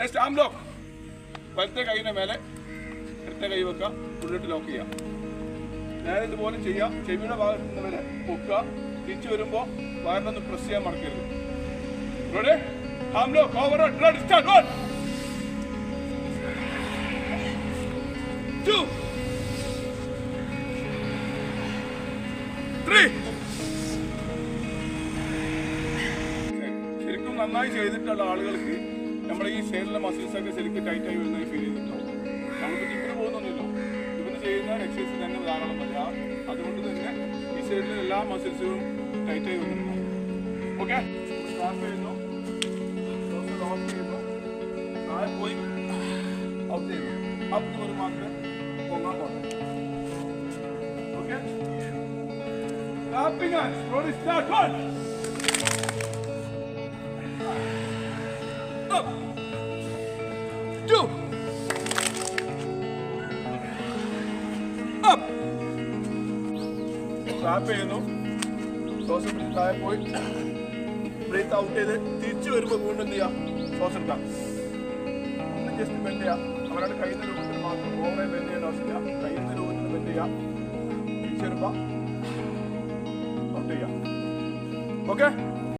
Next ആം lock. വലത്തെ കൈയുടെ മേലെ ഇടത്തെ കൈ വെക്കുക, ഉള്ളിട്ട് ലോക്ക് ചെയ്യാം. നേരെ ഇതുപോലെ ചെയ്യാം. ചെവിയുടെ ഭാഗത്ത് നിന്ന് വരെ പൊക്കുക. തിരിച്ചു വരുമ്പോൾ വയറിനൊന്ന് പ്രസ് ചെയ്യാൻ മറക്കരുത്. റെഡി? ആം ലോക്ക് ഓവർ സ്റ്റാർട്ട്. 1 2 3. ശരിക്കും നന്നായി ചെയ്തിട്ടുള്ള ആളുകൾക്ക് നമ്മുടെ ഈ സൈഡിലെ മസിൽസ് ഒക്കെ ശരിക്കും ടൈറ്റായി വരുന്നതായി ഫീൽ ചെയ്തിട്ടുണ്ടാവും. നമ്മളിപ്പോൾ ജിമ്മിന് പോകുന്നൊന്നുമില്ലോ, ഇവന്ന് ചെയ്യുന്ന എക്സസൈസ് തന്നെ ധാരാളം മതി. അതുകൊണ്ട് തന്നെ ഈ സൈഡിലെ എല്ലാ മസിൽസുകളും ടൈറ്റായി വരുന്നുണ്ടാവും. ഓക്കെ, സ്റ്റാർട്ട് ചെയ്യുന്നു, ഓഫ് ചെയ്യുന്നു, താഴെ പോയി ഔട്ട് ചെയ്യുന്നു. ഔട്ട് ഒരു മാത്രമേ പൊങ്ങാൻ പോകണം. Okay, clapping hands. Ready, start. 1 up 2 up. Clap ചെയ്യുന്നു. ശ്വാസം പിടിച്ച് താഴെ പോയി ബ്രീത്ത് ഔട്ട് ചെയ്ത് തിരിച്ചു വരുമ്പോൾ വീണ്ടും എന്ത് ചെയ്യാം? ശ്വാസം എടുക്കാം. ഒന്ന് ജസ്റ്റ് ബെൻഡ് ചെയ്യാം. അവരുടെ കയ്യുന്ന രൂപത്തിൽ മാത്രം ഓവറെ ബെൻഡ് ചെയ്യേണ്ട ആവശ്യമില്ല. കയ്യുന്ന രൂപത്തിൽ ബെൻഡ് ചെയ്യാം. തിരിച്ചു വരുമ്പോൾ ഔട്ട് ചെയ്യാം. ഓക്കെ.